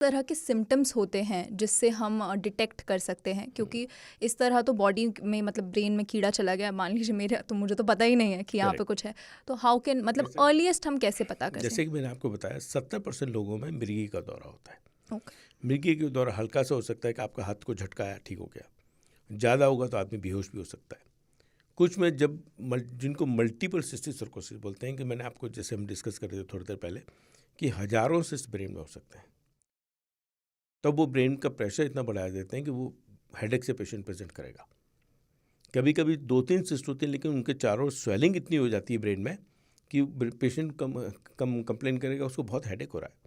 तरह के सिम्टम्स होते हैं जिससे हम डिटेक्ट कर सकते हैं? क्योंकि इस तरह तो बॉडी में मतलब ब्रेन में कीड़ा चला गया, मान लीजिए मेरे, तो मुझे तो पता ही नहीं है कि यहाँ पे करेक्ट। कुछ है, तो हाउ कैन मतलब जैसे अर्लीस्ट हम कैसे पता करें? जैसे कि मैंने आपको बताया 70% लोगों में मृगी का दौरा होता है। ओके। मृगी का दौरा हल्का सा हो सकता है कि आपका हाथ को झटका आया, ठीक हो गया। ज़्यादा होगा तो आदमी बेहोश भी हो सकता है। कुछ में जब जिनको मल्टीपल सिस्टिक सर्कोसिस बोलते हैं, कि मैंने आपको जैसे हम डिस्कस कर रहे थे थोड़ी देर पहले कि हज़ारों सिस्ट ब्रेन में हो सकते हैं, तब वो ब्रेन का प्रेशर इतना बढ़ा देते हैं कि वो हेडेक से पेशेंट प्रेजेंट करेगा। कभी कभी 2-3 सिस्ट होते हैं, लेकिन उनके चारों स्वेलिंग इतनी हो जाती है ब्रेन में कि पेशेंट कम कंप्लेन करेगा उसको बहुत हेडेक हो रहा है।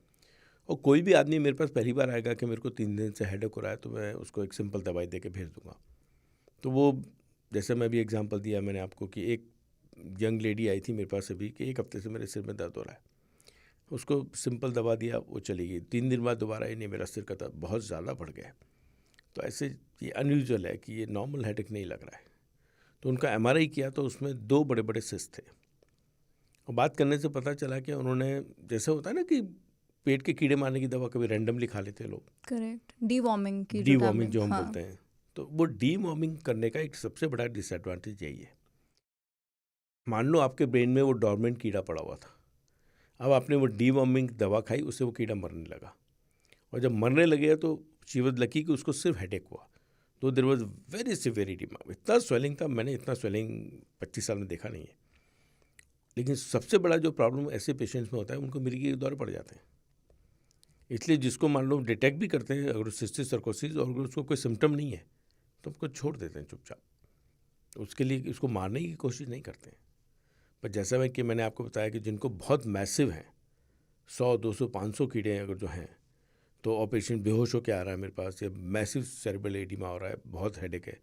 और कोई भी आदमी मेरे पास पहली बार आएगा कि मेरे को 3 दिन से हेडेक हो रहा है, तो मैं उसको एक सिंपल दवाई दे के भेज दूंगा। तो वो, जैसे मैं भी एग्जांपल दिया मैंने आपको कि एक यंग लेडी आई थी मेरे पास अभी कि 1 हफ्ते से मेरे सिर में दर्द हो रहा है। उसको सिंपल दवा दिया, वो चली गई। 3 दिन बाद दोबारा ही नहीं, मेरा सिर का दर्द बहुत ज़्यादा बढ़ गया है। तो ऐसे ये अनयूजुअल है कि ये नॉर्मल हेडेक नहीं लग रहा है। तो उनका एमआरआई किया तो उसमें 2 बड़े बड़े सिस्ट थे। और बात करने से पता चला कि उन्होंने, जैसे होता है ना कि पेट के कीड़े मारने की दवा कभी रैंडमली खा लेते हैं लोग, करेक्ट, डीवॉर्मिंग की जो डीवॉर्मिंग टैबलेट, जो हम हाँ। बोलते हैं, तो वो डीवॉर्मिंग करने का एक सबसे बड़ा डिसएडवांटेज यही है। मान लो आपके ब्रेन में वो डॉर्मेंट कीड़ा पड़ा हुआ था, अब आपने वो डीवॉर्मिंग दवा खाई, उससे वो कीड़ा मरने लगा। और जब मरने लगे तो शी वाज लकी कि उसको सिर्फ हेडेक हुआ। तो there was very severe edema, इतना स्वेलिंग था, मैंने इतना स्वेलिंग 25 साल में देखा नहीं है। लेकिन सबसे बड़ा जो प्रॉब्लम ऐसे पेशेंट्स में होता है, उनको मिर्गी के दौरे पड़ जाते हैं। इसलिए जिसको मान लो डिटेक्ट भी करते हैं अगर सिस्टिक सर्कोसिस और अगर उसको कोई सिम्टम नहीं है तो उसको छोड़ देते हैं चुपचाप, उसके लिए उसको मारने की कोशिश नहीं करते हैं। पर जैसा मैंने आपको बताया कि जिनको बहुत मैसिव हैं, 100, 200, 500 कीड़े अगर जो हैं, तो और पेशेंट बेहोश होकर आ रहा है मेरे पास, या मैसिव सेरेब्रल एडिमा हो रहा है, बहुत हेडेक है,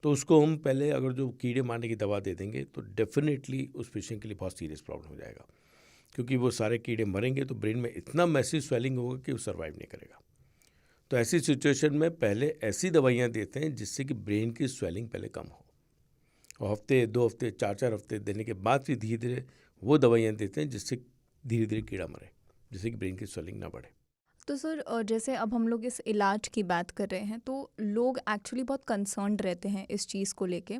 तो उसको हम पहले अगर जो कीड़े मारने की दवा दे देंगे तो डेफिनेटली उस पेशेंट के लिए बहुत सीरियस प्रॉब्लम हो जाएगा। क्योंकि वो सारे कीड़े मरेंगे तो ब्रेन में इतना मैसिव स्वेलिंग होगा कि वो सर्वाइव नहीं करेगा। तो ऐसी सिचुएशन में पहले ऐसी दवाइयाँ देते हैं जिससे कि ब्रेन की स्वेलिंग पहले कम हो, और हफ्ते 2 हफ्ते 4-4 हफ्ते देने के बाद फिर धीरे धीरे वो दवाइयाँ देते हैं जिससे धीरे धीरे कीड़ा मरे, जिससे कि ब्रेन की स्वेलिंग ना बढ़े। तो सर जैसे अब हम लोग इस इलाज की बात कर रहे हैं, तो लोग एक्चुअली बहुत कंसर्न्ड रहते हैं इस चीज़ को लेके,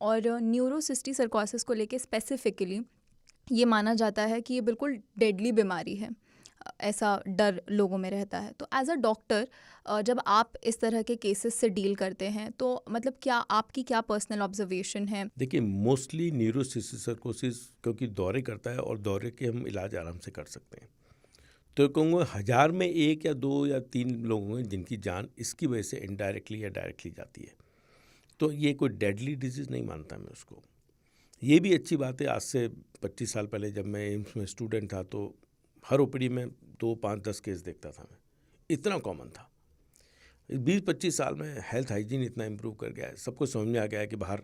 और न्यूरोसिस्टिक सर्कोसिस को लेके स्पेसिफिकली ये माना जाता है कि ये बिल्कुल डेडली बीमारी है। ऐसा डर लोगों में रहता है। तो एज अ डॉक्टर जब आप इस तरह के केसेस से डील करते हैं, तो मतलब क्या आपकी क्या पर्सनल ऑब्जर्वेशन है? देखिए, मोस्टली न्यूरोसिस्टिक सर्कोसिस क्योंकि दौरे करता है और दौरे के हम इलाज आराम से कर सकते हैं, तो कहूँगा 1000 में 1 या 2 या 3 लोग होंगे जिनकी जान इसकी वजह से इनडायरेक्टली या डायरेक्टली जाती है। तो ये कोई डेडली डिजीज़ नहीं मानता मैं उसको। ये भी अच्छी बात है, आज से 25 साल पहले जब मैं एम्स में स्टूडेंट था तो हर ओपीडी में 2, 5, 10 केस देखता था मैं, इतना कॉमन था। 20-25 साल में हेल्थ हाइजीन इतना इम्प्रूव कर गया है, सबको समझ में आ गया है कि बाहर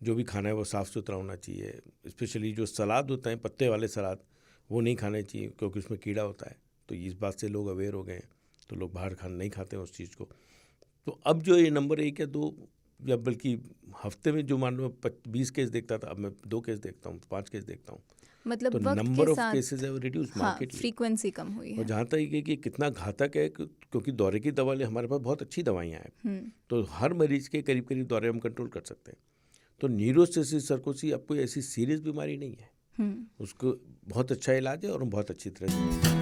जो भी खाना है वो साफ़ सुथरा होना चाहिए। स्पेशली जो सलाद होते हैं, पत्ते वाले सलाद, वो नहीं खाने चाहिए क्योंकि उसमें कीड़ा होता है। तो इस बात से लोग अवेयर हो गए हैं, तो लोग बाहर खाना नहीं खाते हैं उस चीज़ को। तो अब जो ये नंबर 1 या 2, या बल्कि हफ्ते में जो मान लो 20 केस देखता था, अब मैं 2 केस देखता हूँ, 5 केस देखता हूँ। मतलब तो वक्त के नंबर ऑफ साथ, केसेज है रिड्यूस हाँ, मार्केटली। फ्रीक्वेंसी कम हुई और है। जहाँ तक कि कितना घातक है, क्योंकि दौरे की दवा हमारे पास बहुत अच्छी दवाइयाँ हैं, तो हर मरीज के करीब करीब दौरे हम कंट्रोल कर सकते हैं। तो न्यूरोसिस्टिक सर्कोसिस अब कोई ऐसी सीरियस बीमारी नहीं है, उसको बहुत अच्छा इलाज है और हम बहुत अच्छी तरह से